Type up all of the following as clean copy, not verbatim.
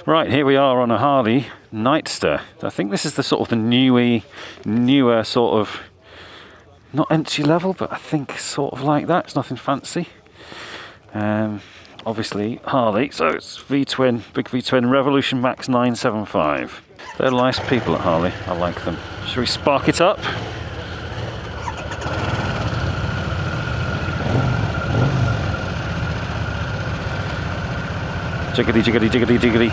Right, here we are on a Harley Nightster. I think this is the sort of the newer sort of, not entry level, but I think sort of like that. It's nothing fancy. Obviously Harley, so it's V-twin, big V-twin, Revolution Max 975. They're nice people at Harley, I like them. Shall we spark it up? Jiggity, jiggity, jiggity, jiggity.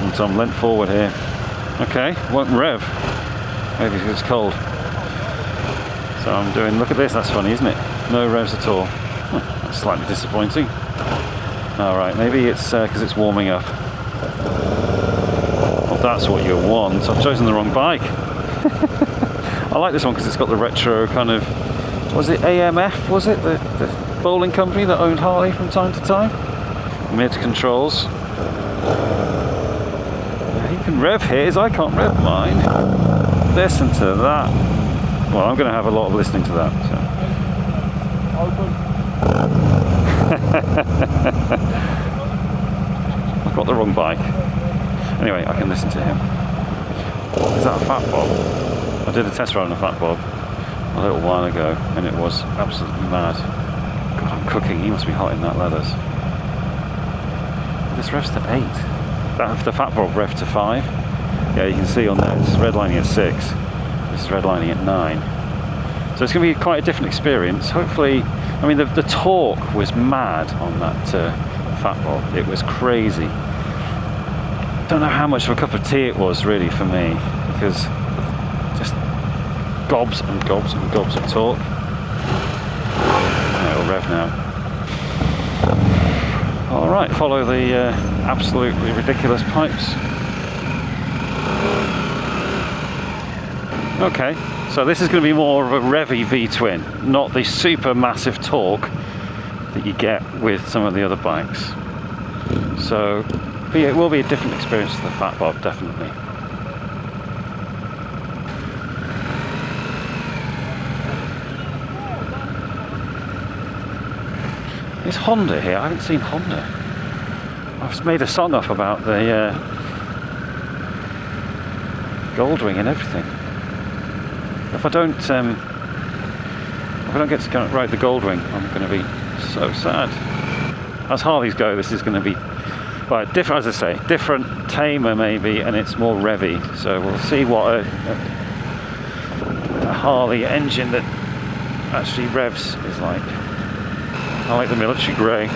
And Tom, leant forward here. Okay, won't rev. Maybe it's cold. So I'm doing, look at this, that's funny, isn't it? No revs at all. That's slightly disappointing. Alright, maybe it's because it's warming up. Well, that's what you want. I've chosen the wrong bike. I like this one because it's got the retro kind of, was it AMF, was it? The bowling company that owned Harley from time to time? Mid controls. He can rev his, I can't rev mine. Listen to that. Well, I'm going to have a lot of listening to that. So. I've got the wrong bike. Anyway, I can listen to him. Is that a Fat Bob? I did a test ride on a Fat Bob a little while ago, and it was absolutely mad. God, I'm cooking. He must be hot in that leathers. This revs to 8. The Fat Bob rev to 5. Yeah, you can see on there it's redlining at 6. This is redlining at 9. So it's going to be quite a different experience. Hopefully, I mean the torque was mad on that Fat Bob. It was crazy. Don't know how much of a cup of tea it was really for me, because just gobs and gobs and gobs of torque. It'll rev now. Alright, follow the absolutely ridiculous pipes. Okay, so this is going to be more of a revvy V-twin, not the super massive torque that you get with some of the other bikes. So it will be a different experience to the Fat Bob, definitely. Is Honda here? I haven't seen Honda. I've made a song up about the Goldwing and everything. If I don't get to ride the Goldwing, I'm going to be so sad. As Harleys go, this is going to be, well, different, as I say, different, tamer maybe, and it's more revvy. So we'll see what a Harley engine that actually revs is like. I like the military grey.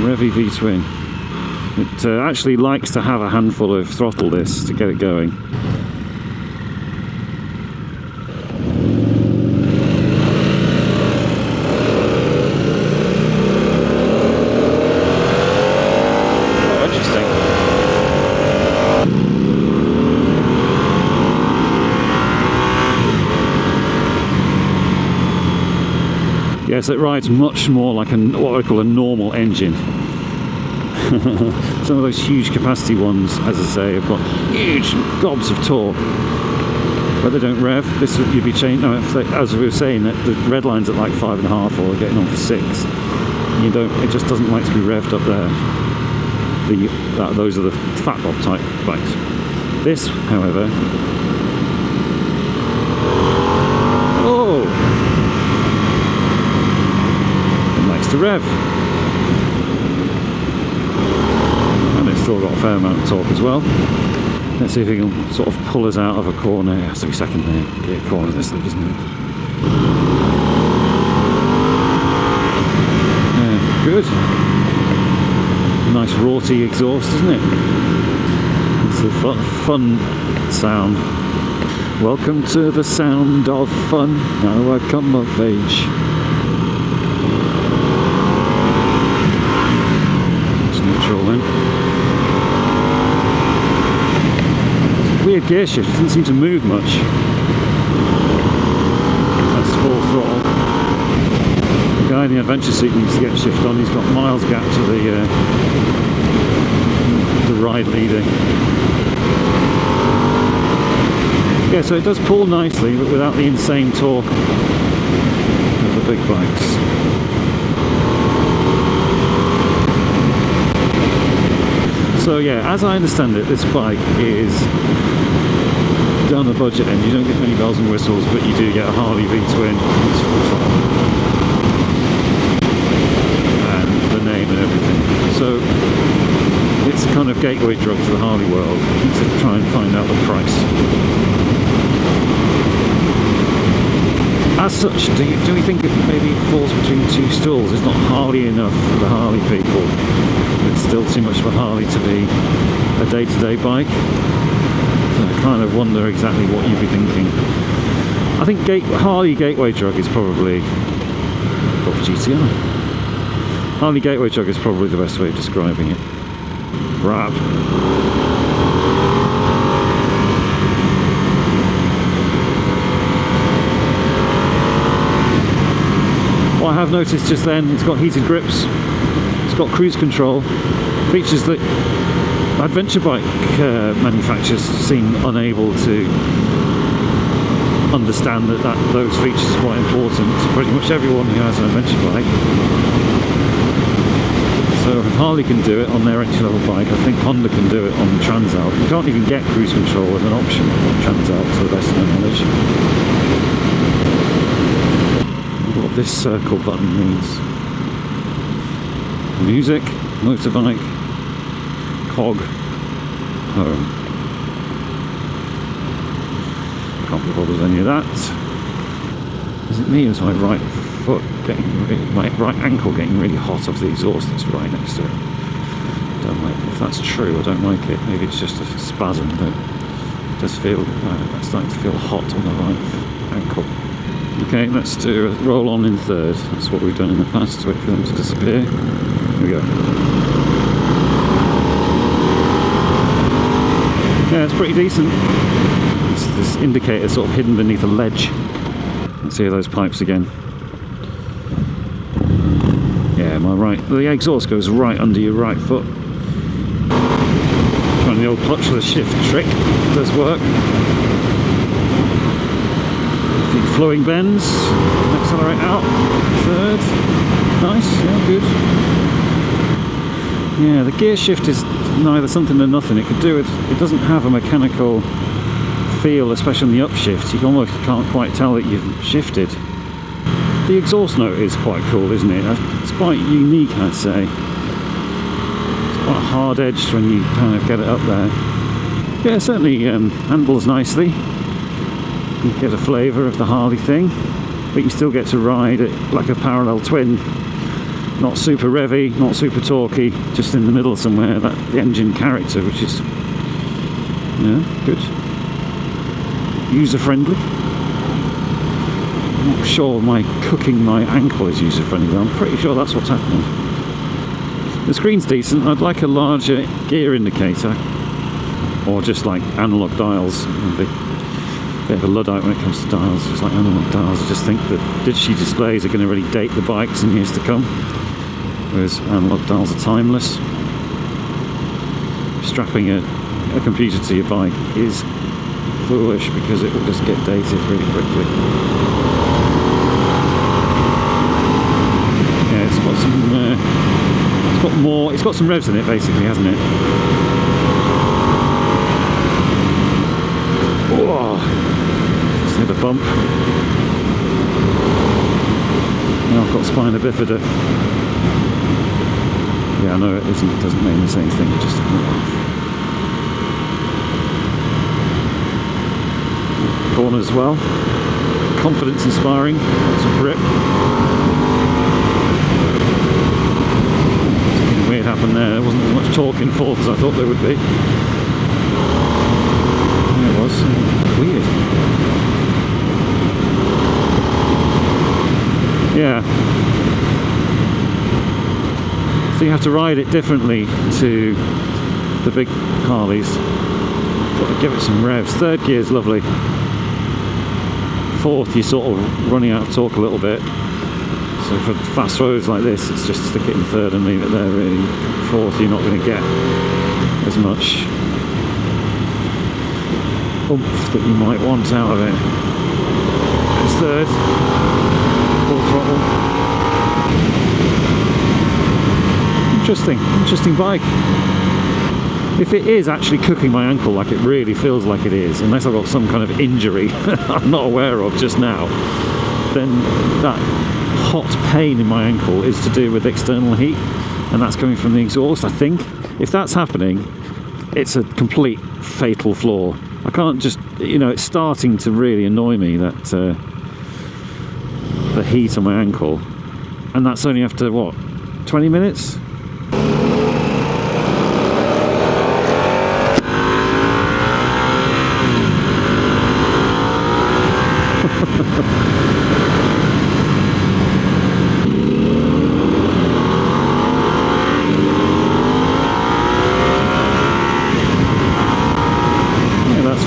Revvy V-twin. It actually likes to have a handful of throttle this to get it going. Yes, it rides much more like what I call a normal engine. Some of those huge capacity ones, as I say, have got huge gobs of torque, but they don't rev. This you'd be changing. No, as we were saying, that the red line's at like 5.5 or getting on for 6. You don't. It just doesn't like to be revved up there. Those are the Fat Bob type bikes. This, however, to rev, and it's still got a fair amount of torque as well. Let's see if he can sort of pull us out of a corner. It has to be second gear corner, this thing, isn't it? Yeah, good. Nice rorty exhaust, isn't it? It's a fun sound. Welcome to the sound of fun. Now I've come of age. Then. Weird gear shift, it doesn't seem to move much. That's full throttle. The guy in the adventure seat needs to get shift on. He's got miles gap to the right side leader. Yeah, so it does pull nicely, but without the insane torque of the big bikes. So yeah, as I understand it, this bike is down the budget end. You don't get many bells and whistles, but you do get a Harley V-twin. And the name and everything. So it's a kind of gateway drug to the Harley world to try and find out the price. As such, do we think it maybe falls between two stools? It's not Harley enough for the Harley people. It's still too much of a Harley to be a day-to-day bike. So I kind of wonder exactly what you'd be thinking. I think Harley gateway drug is probably GTI. Harley gateway drug is probably the best way of describing it. Grab. What I have noticed just then, it's got heated grips, it's got cruise control, features that adventure bike manufacturers seem unable to understand that those features are quite important to pretty much everyone who has an adventure bike. So if Harley can do it on their entry-level bike, I think Honda can do it on the Transalp. You can't even get cruise control as an option on the Transalp, to the best of my knowledge. What this circle button means. Music, motorbike, cog, home. Can't be bothered with any of that. Is it me or is my right foot getting really, my right ankle getting really hot off the exhaust that's right next to it? Don't like it. If that's true, I don't like it. Maybe it's just a spasm, but it does feel, it's starting to feel hot on the right ankle. Okay, let's do a roll on in third. That's what we've done in the past. Wait for them to disappear. Here we go. Yeah, it's pretty decent. It's this indicator sort of hidden beneath a ledge. Let's see those pipes again. Yeah, the exhaust goes right under your right foot. Trying the old clutch with a shift trick. It does work. Flowing bends, accelerate out, third, nice, yeah, good. Yeah, the gear shift is neither something nor nothing. It could do it doesn't have a mechanical feel, especially on the upshift. You almost can't quite tell that you've shifted. The exhaust note is quite cool, isn't it? It's quite unique, I'd say. It's quite hard-edged when you kind of get it up there. Yeah, it certainly handles nicely. You get a flavour of the Harley thing, but you still get to ride it like a parallel twin. Not super revvy, not super torquey, just in the middle somewhere, the engine character, which is, yeah, good. User-friendly. I'm not sure cooking my ankle is user-friendly, but I'm pretty sure that's what's happening. The screen's decent. I'd like a larger gear indicator, or just like analogue dials. Bit of a Luddite when it comes to dials, just like analog dials. I just think that digital displays are going to really date the bikes in years to come, whereas analog dials are timeless. Strapping a computer to your bike is foolish because it will just get dated really quickly. Yeah, it's got some, it's got some revs in it basically, hasn't it? Whoa. Hit a bump. Now I've got spina bifida. Yeah, I know it doesn't mean the same thing, just a laugh. Corner as well. Confidence inspiring, lots of grip. Something weird happened there. There wasn't as much torque in fourth as I thought there would be. There it was. Weird. Yeah. So you have to ride it differently to the big Harleys. Got to give it some revs. Third gear is lovely. Fourth, you're sort of running out of torque a little bit. So for fast roads like this, it's just stick it in third and leave it there really. Fourth, you're not going to get as much oomph that you might want out of it. It's third, full throttle. Interesting bike. If it is actually cooking my ankle like it really feels like it is, unless I've got some kind of injury I'm not aware of just now, then that hot pain in my ankle is to do with external heat, and that's coming from the exhaust, I think. If that's happening, it's a complete fatal flaw. I can't just, it's starting to really annoy me that the heat on my ankle, and that's only after what, 20 minutes?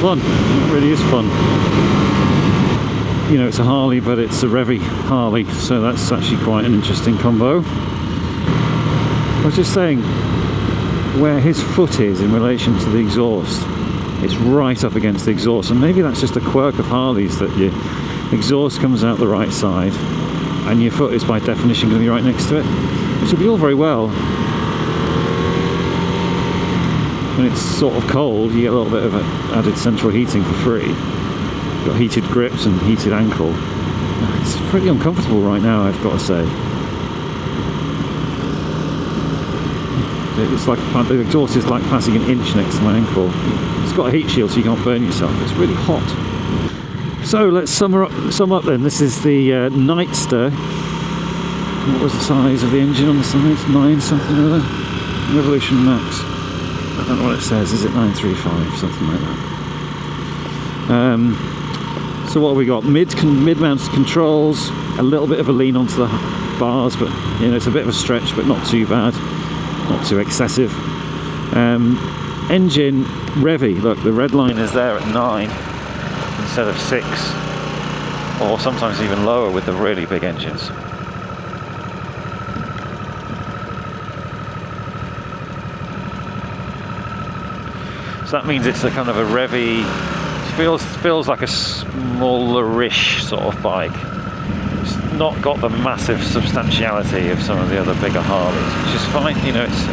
Fun. It really is fun. It's a Harley, but it's a Revy Harley, so that's actually quite an interesting combo. I was just saying, where his foot is in relation to the exhaust, it's right up against the exhaust, and maybe that's just a quirk of Harleys, that your exhaust comes out the right side and your foot is by definition going to be right next to it, which will be all very well. When it's sort of cold, you get a little bit of added central heating for free. You've got heated grips and heated ankle. It's pretty uncomfortable right now, I've got to say. It's like the exhaust is like passing an inch next to my ankle. It's got a heat shield so you can't burn yourself. It's really hot. So let's sum up then. This is the Nightster. What was the size of the engine on the side? 9 something or other? Revolution Max. I don't know what it says. Is it 935? Something like that. So what have we got? Mid-mounted controls. A little bit of a lean onto the bars, but it's a bit of a stretch, but not too bad. Not too excessive. Engine Revy. Look, the red line is there at 9 instead of 6, or sometimes even lower with the really big engines. So that means it's a kind of a Revy. Feels like a smallerish sort of bike. It's not got the massive substantiality of some of the other bigger Harleys, which is fine.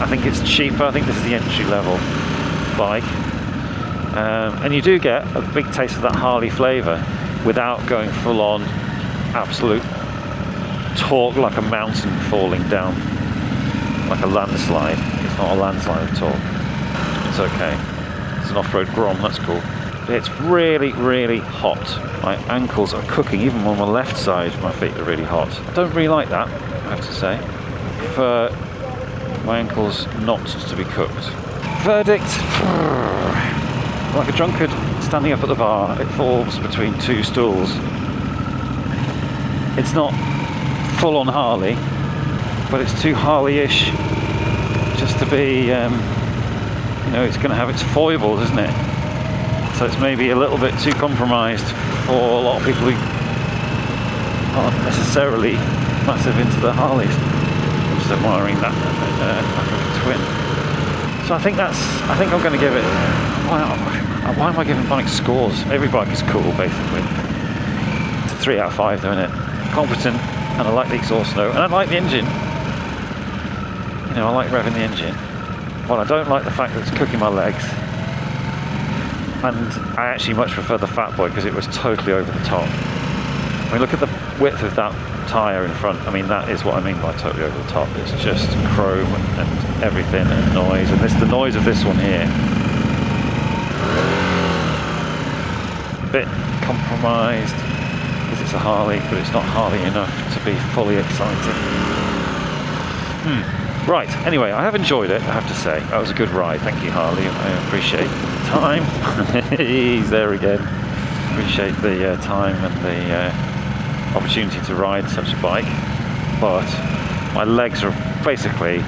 I think it's cheaper. I think this is the entry level bike, and you do get a big taste of that Harley flavour without going full on absolute torque like a mountain falling down, like a landslide. It's not a landslide at all. It's okay. It's an off-road Grom. That's cool. It's really, really hot. My ankles are cooking, even on the left side my feet are really hot. I don't really like that, I have to say. I prefer my ankles not to be cooked. Verdict, like a drunkard standing up at the bar, it falls between two stools. It's not full on Harley, but it's too Harley-ish just to be, it's going to have its foibles, isn't it? So it's maybe a little bit too compromised for a lot of people who aren't necessarily massive into the Harleys. I'm just admiring that African twin. So I think I'm going to give it. Why am I giving bikes scores? Every bike is cool, basically. It's a 3 out of 5, though, isn't it? Competent, and I like the exhaust note, and I like the engine. I like revving the engine. Well, I don't like the fact that it's cooking my legs. And I actually much prefer the Fat Boy because it was totally over the top. I mean, look at the width of that tyre in front. I mean, that is what I mean by totally over the top. It's just chrome and everything and noise. And the noise of this one here. A bit compromised because it's a Harley, but it's not Harley enough to be fully exciting. Right, anyway, I have enjoyed it, I have to say. That was a good ride. Thank you, Harley. I appreciate the time. He's there again. Appreciate the time and the opportunity to ride such a bike. But my legs are basically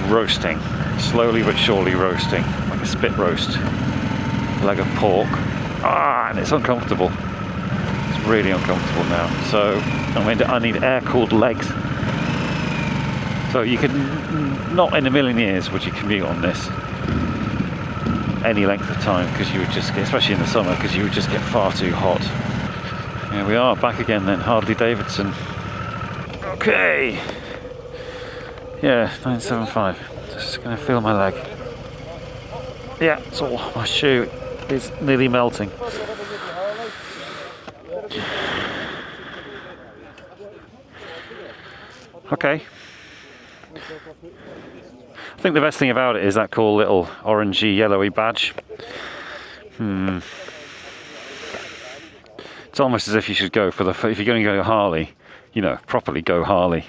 roasting. Slowly but surely roasting. Like a spit roast. Leg of pork. And it's uncomfortable. It's really uncomfortable now. So I need air-cooled legs. So you could, not in a million years would you commute on this. any length of time, because you would just get, especially in the summer, because you would just get far too hot. Here we are, back again then, Harley Davidson. Okay. Yeah, 975. Just gonna feel my leg. Yeah, it's all, my shoe is nearly melting. Okay. I think the best thing about it is that cool little orangey yellowy badge. It's almost as if you should go for the, if you're going to go Harley, you know, properly go Harley.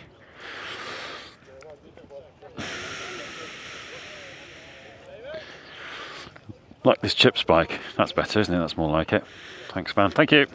Like this chip spike. That's better, isn't it? That's more like it. Thanks, man. Thank you.